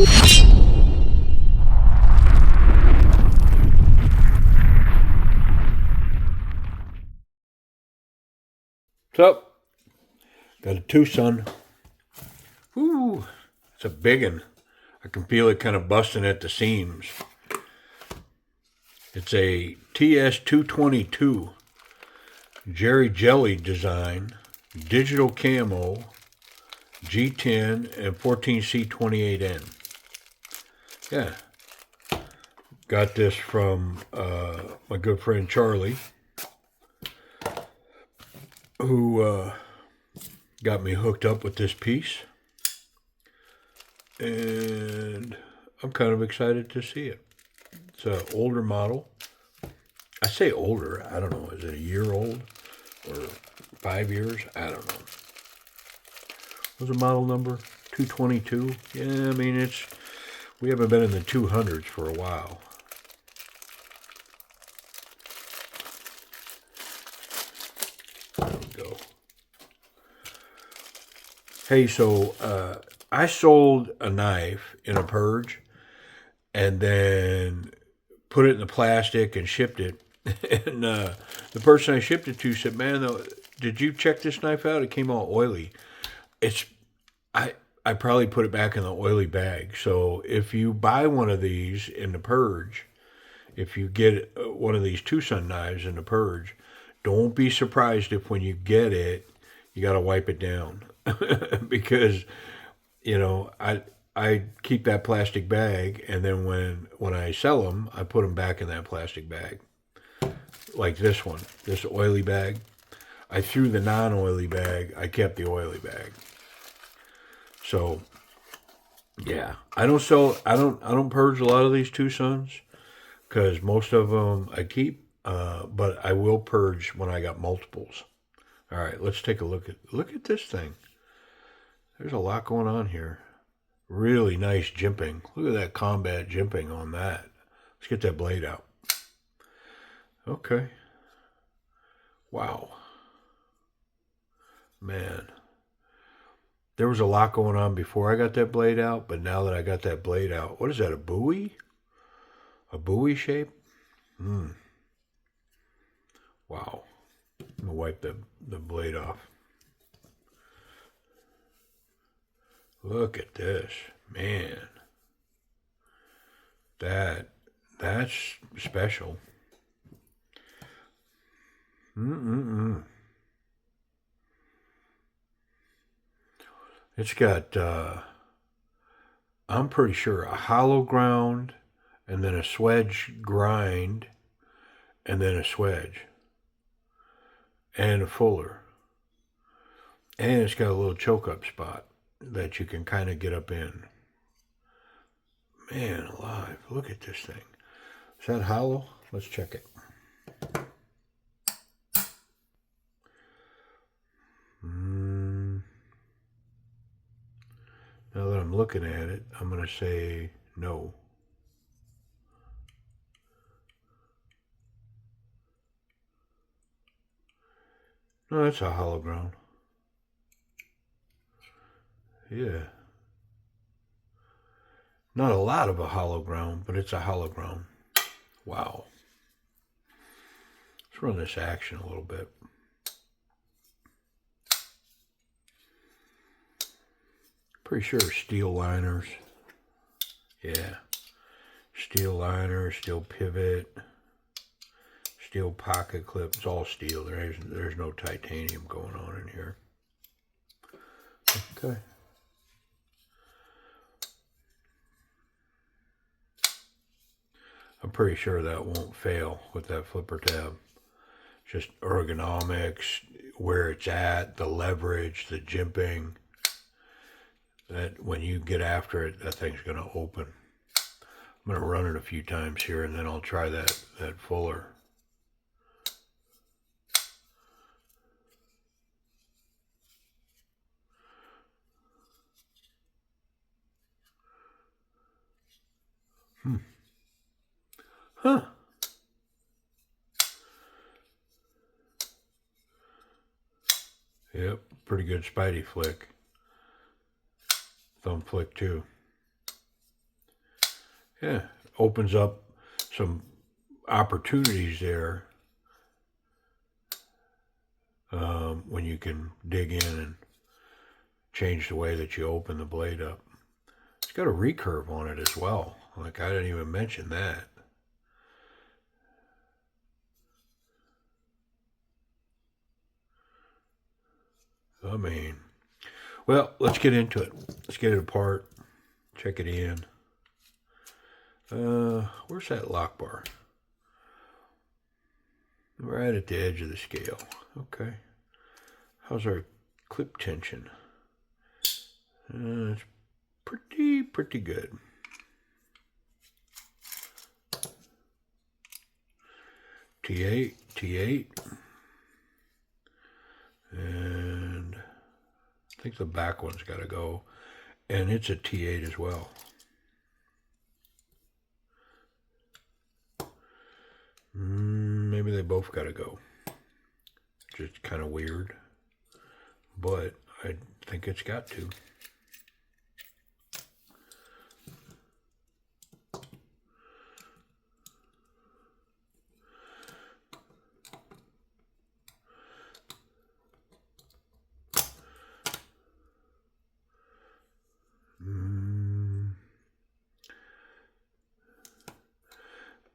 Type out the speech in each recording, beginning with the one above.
What's up? Got a Twosun. Ooh, it's a big one. I can feel it kind of busting at the seams. It's a Ts222 Jerry Jelly design, digital camo, G10 and 14C28N. Yeah. Got this from my good friend Charlie, who got me hooked up with this piece. And I'm kind of excited to see it. It's an older model. I say older, I don't know, is it a year old or 5 years? I don't know. What's the model number? 222? Yeah, I mean, we haven't been in the 200s for a while. There we go. Hey, so I sold a knife in a purge and then put it in the plastic and shipped it. And the person I shipped it to said, "Man, did you check this knife out? It came all oily." I probably put it back in the oily bag. So if you buy one of these in the purge, if you get one of these Twosun knives in the purge, don't be surprised if when you get it, you got to wipe it down. Because, I keep that plastic bag, and then when I sell them, I put them back in that plastic bag. Like this one, this oily bag. I threw the non-oily bag. I kept the oily bag. So, yeah, I don't purge a lot of these Twosuns because most of them I keep, but I will purge when I got multiples. All right, let's take a look at this thing. There's a lot going on here. Really nice jimping. Look at that combat jimping on that. Let's get that blade out. Okay. Wow. Man. There was a lot going on before I got that blade out, but now that I got that blade out, what is that, a buoy? A buoy shape? Wow. I'm going to wipe the blade off. Look at this. Man. That's special. It's got, I'm pretty sure, a hollow ground, and then a swedge grind, and then a swedge, and a fuller. And it's got a little choke up spot that you can kind of get up in. Man alive, look at this thing. Is that hollow? Let's check it. Now that I'm looking at it, I'm going to say no. No, that's a hollow ground. Yeah. Not a lot of a hollow ground, but it's a hollow ground. Wow. Let's run this action a little bit. Pretty sure steel liners. Yeah. Steel liners, steel pivot, steel pocket clip. It's all steel. There's no titanium going on in here. Okay. I'm pretty sure that won't fail with that flipper tab. Just ergonomics, where it's at, the leverage, the jimping. That when you get after it, that thing's going to open. I'm going to run it a few times here, and then I'll try that fuller. Huh. Yep, pretty good Spidey flick. Thumb flick too. yeah, opens up some opportunities there when you can dig in and change the way that you open the blade up. It's got a recurve on it as well. Like, I didn't even mention that. I mean, well, let's get into it. Let's get it apart. Check it in. Where's that lock bar? Right at the edge of the scale. Okay. How's our clip tension? It's pretty good. T8, T8. And I think the back one's got to go. And it's a T8 as well. Maybe they both got to go. Just kind of weird. But I think it's got to.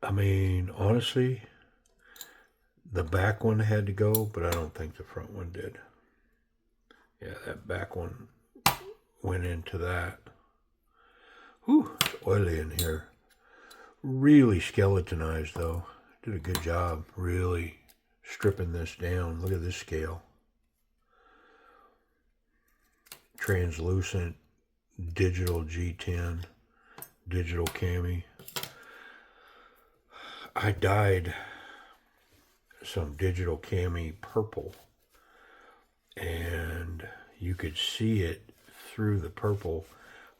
I mean, honestly, the back one had to go, but I don't think the front one did. Yeah, that back one went into that. Whew, it's oily in here. Really skeletonized, though. Did a good job really stripping this down. Look at this scale. Translucent, digital G10, digital cami. I dyed some digital cami purple, and you could see it through the purple,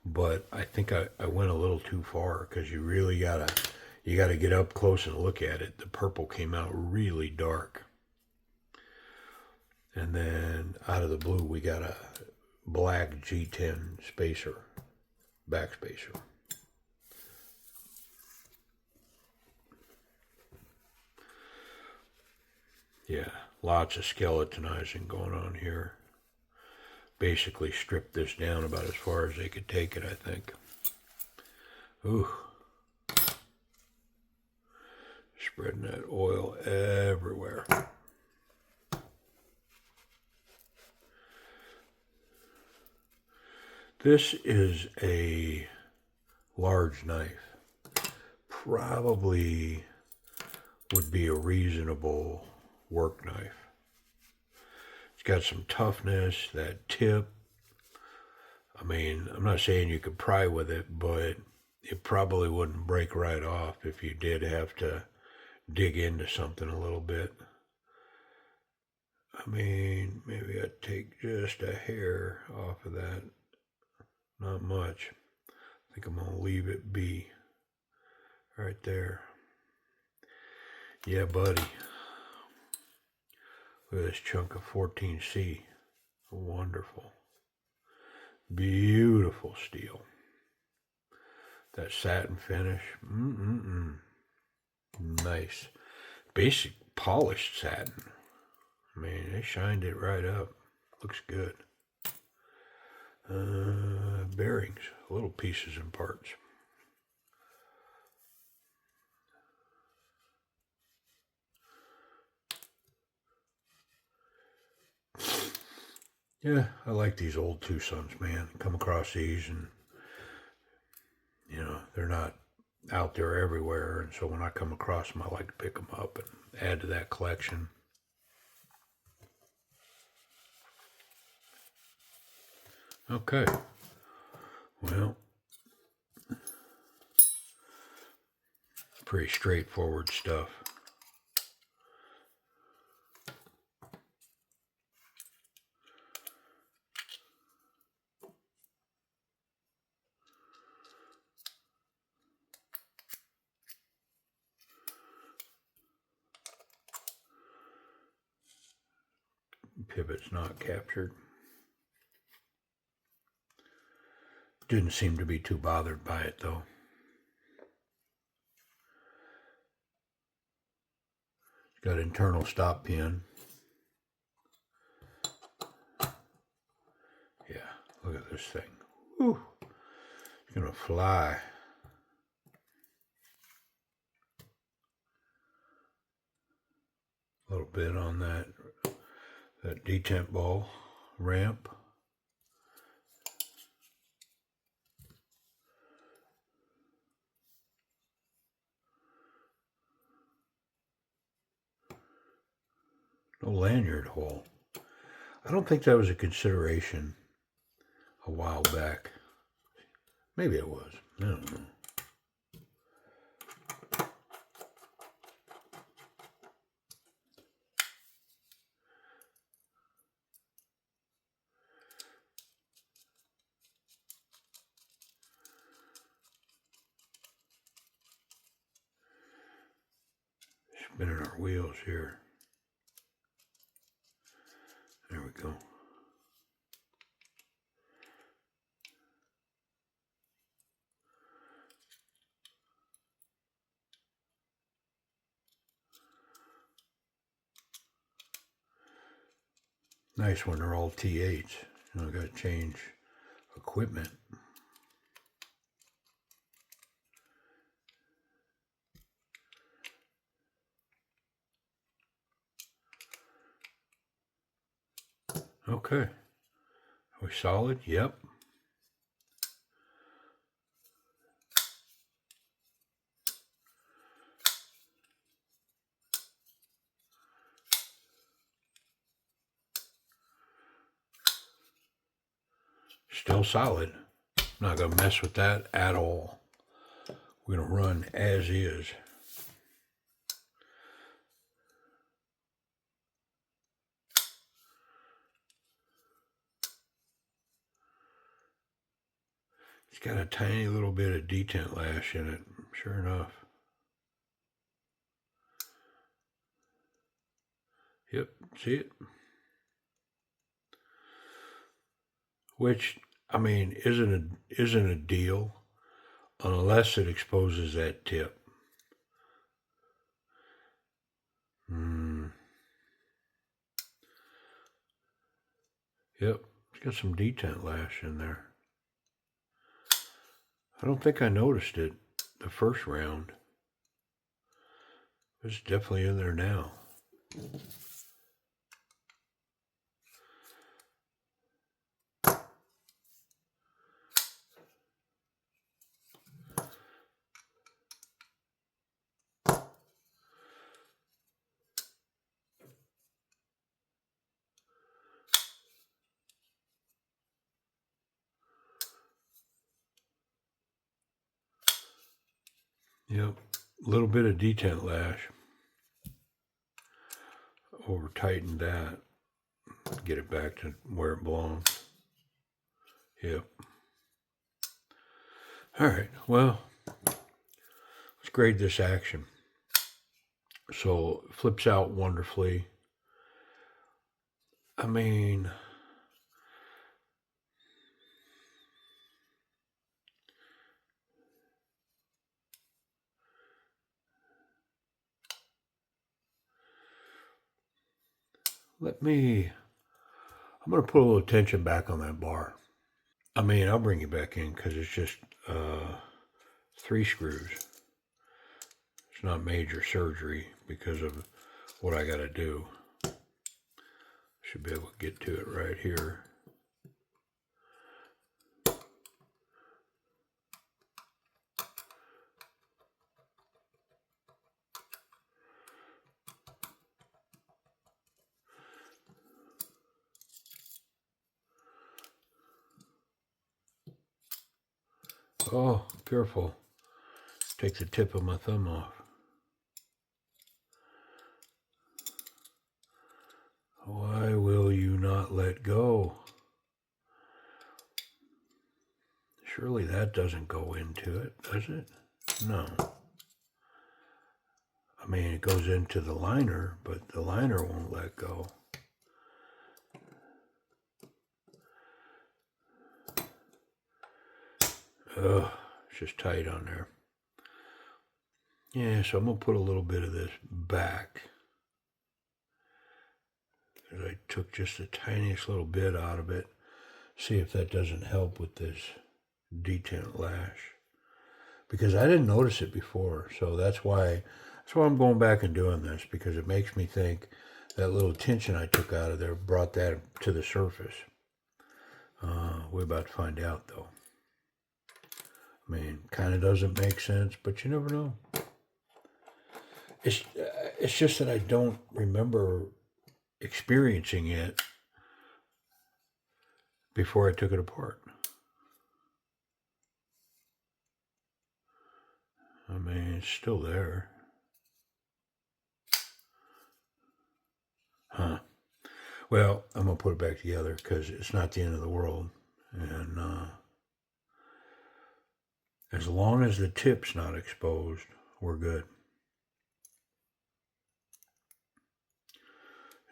but I think I went a little too far, because you really gotta get up close and look at it. The purple came out really dark, and then out of the blue we got a black G10 spacer, back spacer. Yeah, lots of skeletonizing going on here. Basically stripped this down about as far as they could take it, I think. Ooh. Spreading that oil everywhere. This is a large knife. Probably would be a reasonable work knife. It's got some toughness, that tip. I mean, I'm not saying you could pry with it, but it probably wouldn't break right off if you did have to dig into something a little bit. I mean, maybe I'd take just a hair off of that. Not much. I think I'm going to leave it be right there. Yeah, buddy. Look at this chunk of 14C. Wonderful. Beautiful steel. That satin finish. Nice. Basic polished satin. I mean, they shined it right up. Looks good. Bearings. Little pieces and parts. Yeah, I like these old Twosuns, man. Come across these, and you know, they're not out there everywhere, and so when I come across them, I like to pick them up and add to that collection. Okay. Well, pretty straightforward stuff. Pivot's not captured. Didn't seem to be too bothered by it, though. Got internal stop pin. Yeah, look at this thing. Whew. It's gonna fly. A little bit on that detent ball ramp. No lanyard hole. I don't think that was a consideration a while back. Maybe it was. I don't know. Spinning our wheels here. There we go. Nice when they're all T8s. You know, got to change equipment. Okay. Are we solid? Yep. Still solid. Not going to mess with that at all. We're going to run as is. It's got a tiny little bit of detent lash in it, sure enough. Yep, see it? Which, I mean, isn't a deal unless it exposes that tip. Yep, it's got some detent lash in there. I don't think I noticed it the first round. It's definitely in there now. Yep, a little bit of detent lash. Over tighten that. Get it back to where it belongs. Yep. All right, well, let's grade this action. So it flips out wonderfully. I mean, I'm going to put a little tension back on that bar. I mean, I'll bring you back in because it's just 3 screws. It's not major surgery because of what I got to do. Should be able to get to it right here. Oh, careful. Take the tip of my thumb off. Why will you not let go? Surely that doesn't go into it, does it? No. I mean, it goes into the liner, but the liner won't let go. Ugh, it's just tight on there. Yeah, so I'm going to put a little bit of this back. because I took just the tiniest little bit out of it. See if that doesn't help with this detent lash, because I didn't notice it before. So that's why I'm going back and doing this, because it makes me think that little tension I took out of there brought that to the surface. We're about to find out, though. I mean, kind of doesn't make sense, but you never know. It's just that I don't remember experiencing it before I took it apart. I mean, it's still there. Huh. Well, I'm going to put it back together because it's not the end of the world. And as long as the tip's not exposed, we're good.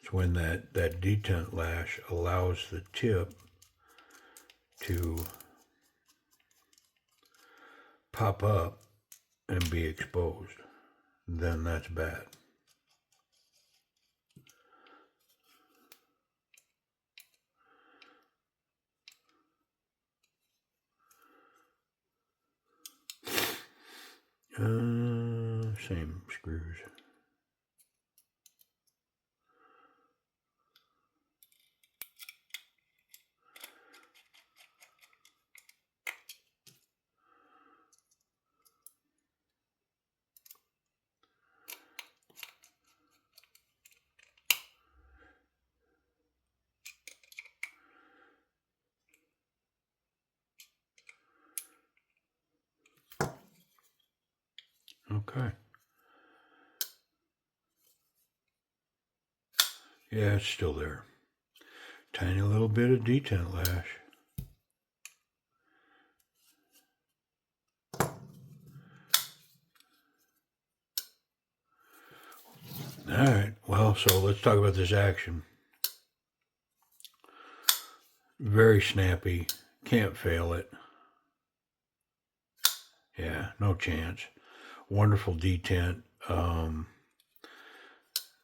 It's when that detent lash allows the tip to pop up and be exposed. Then that's bad. Same screws. Okay. Yeah, it's still there. Tiny little bit of detent lash. All right, well, so let's talk about this action. Very snappy, can't fail it. Yeah, no chance. Wonderful detent.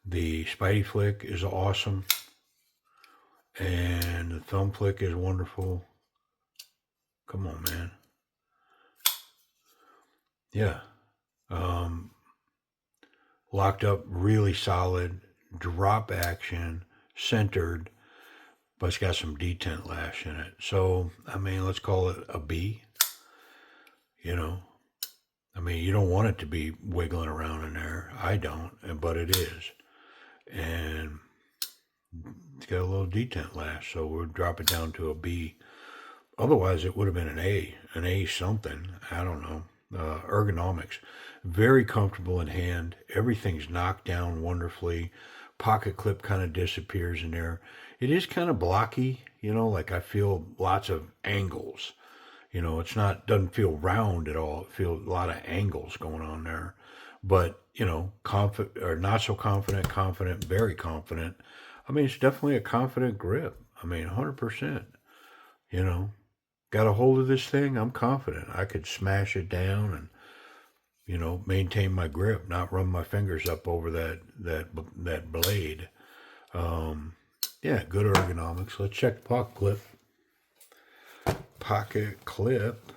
The Spidey flick is awesome, and the thumb flick is wonderful. Come on, man. Yeah. Locked up really solid, drop action, centered, but it's got some detent lash in it. So, I mean, let's call it a B. You know, I mean, you don't want it to be wiggling around in there. I don't, but it is. And it's got a little detent lash, so we'll drop it down to a B. Otherwise, it would have been an A something. I don't know. Ergonomics, very comfortable in hand. Everything's knocked down wonderfully. Pocket clip kind of disappears in there. It is kind of blocky, you know, like I feel lots of angles. You know, doesn't feel round at all. It feels a lot of angles going on there. But, you know, confident or not so confident, very confident. I mean, it's definitely a confident grip. I mean, 100%. You know, got a hold of this thing, I'm confident I could smash it down and, you know, maintain my grip, not run my fingers up over that blade. Yeah, good ergonomics. Let's check the pocket clip. Pocket clip.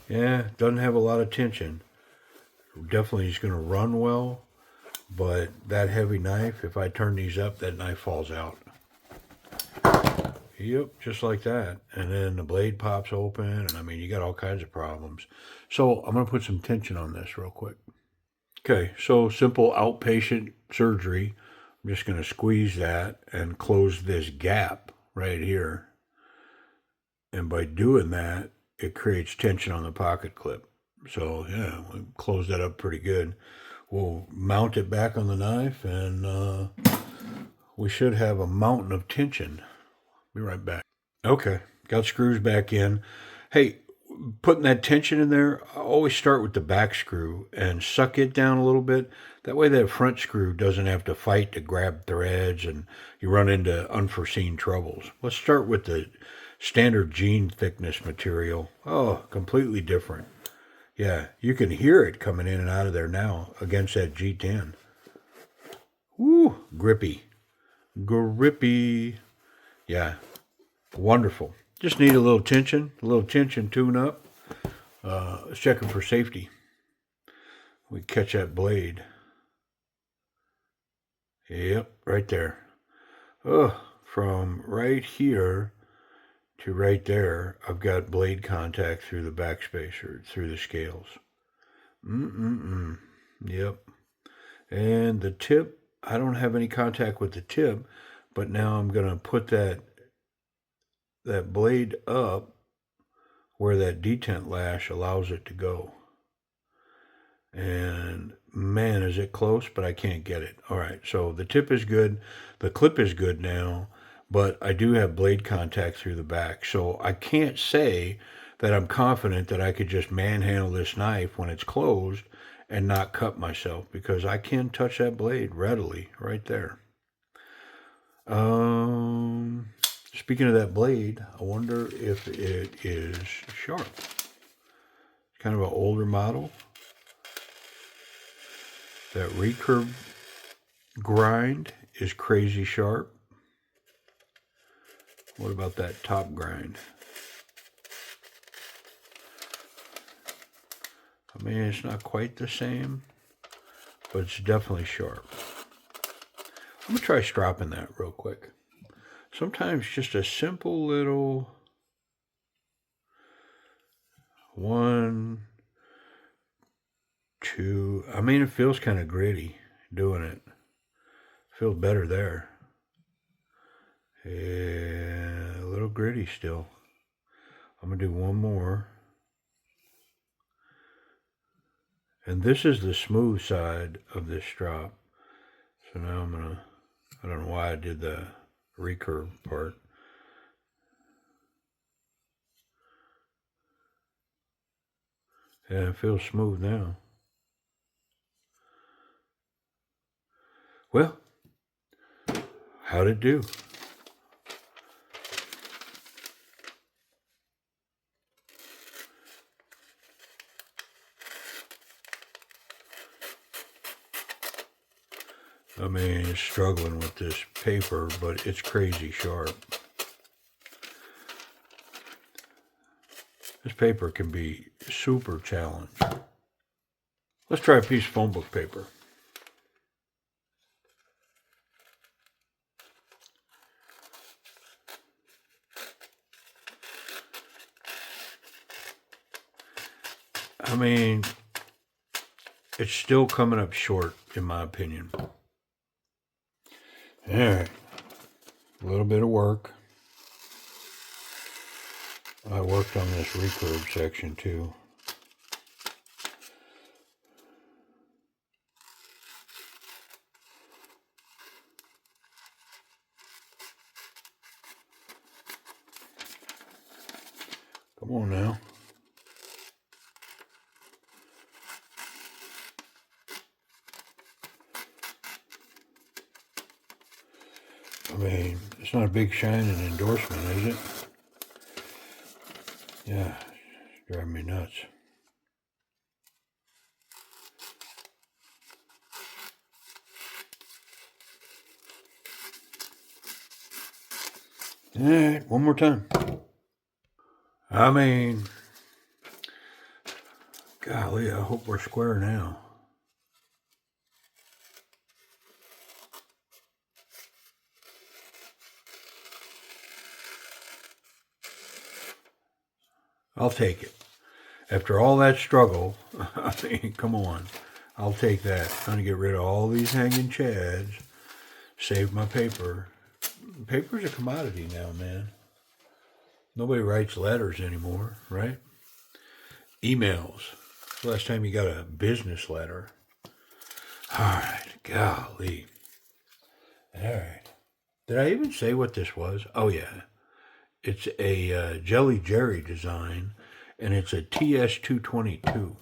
Yeah, doesn't have a lot of tension. Definitely is going to run well, but that heavy knife, if I turn these up, that knife falls out. Yep, just like that. And then the blade pops open, and I mean, you got all kinds of problems. So I'm going to put some tension on this real quick. Okay, so simple outpatient surgery. I'm just going to squeeze that and close this gap right here. And by doing that, it creates tension on the pocket clip. So yeah, we close that up pretty good. We'll mount it back on the knife, and we should have a mountain of tension. Be right back. Okay, got screws back in. Hey, putting that tension in there, I always start with the back screw and suck it down a little bit. That way that front screw doesn't have to fight to grab threads and you run into unforeseen troubles. Let's start with the standard jean thickness material. Oh, completely different. Yeah, you can hear it coming in and out of there now against that G10. Ooh, grippy. Grippy. Yeah, wonderful. Just need a little tension tune up. Checking for safety. We catch that blade. Yep, right there. Oh, from right here to right there, I've got blade contact through the backspace or through the scales. Yep. And the tip, I don't have any contact with the tip, but now I'm going to put that blade up where that detent lash allows it to go. And man, is it close, but I can't get it. All right, so the tip is good. The clip is good now, but I do have blade contact through the back. So I can't say that I'm confident that I could just manhandle this knife when it's closed and not cut myself, because I can touch that blade readily right there. Speaking of that blade, I wonder if it is sharp. It's kind of an older model. That recurve grind is crazy sharp. What about that top grind? I mean, it's not quite the same, but it's definitely sharp. I'm going to try stropping that real quick. Sometimes just a simple little 1, 2. I mean, it feels kind of gritty doing it. Feels better there. Yeah, a little gritty still. I'm going to do one more. And this is the smooth side of this strop. So now I'm going to, I don't know why I did the recurve part. Yeah, it feels smooth now. Well, how'd it do? I mean, it's struggling with this paper, but it's crazy sharp. This paper can be super challenging. Let's try a piece of phone book paper. I mean, it's still coming up short, in my opinion. All right, a little bit of work. I worked on this recurve section too. Come on now. I mean, it's not a big shining endorsement, is it? Yeah, it's driving me nuts. All right, one more time. I mean, golly, I hope we're square now. I'll take it. After all that struggle, I mean, come on. I'll take that. I'm going to get rid of all these hanging chads, save my paper. Paper's a commodity now, man. Nobody writes letters anymore, right? Emails. Last time you got a business letter. All right, golly. All right. Did I even say what this was? Oh, yeah. It's a Jelly Jerry design, and it's a TS222.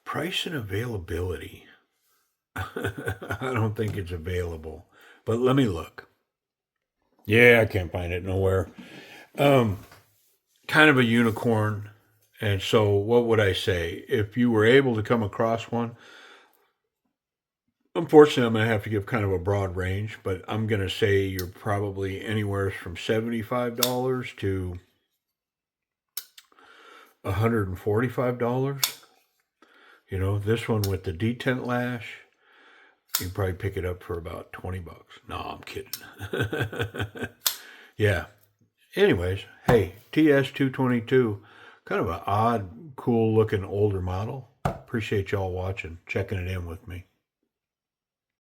Price and availability. I don't think it's available, but let me look. Yeah, I can't find it nowhere. Kind of a unicorn. And so what would I say? If you were able to come across one, Unfortunately, I'm going to have to give kind of a broad range, but I'm going to say you're probably anywhere from $75 to $145. You know, this one with the detent lash, you can probably pick it up for about 20 bucks. No, I'm kidding. Yeah. Anyways, hey, TS222, kind of an odd, cool looking older model. Appreciate y'all watching, checking it in with me.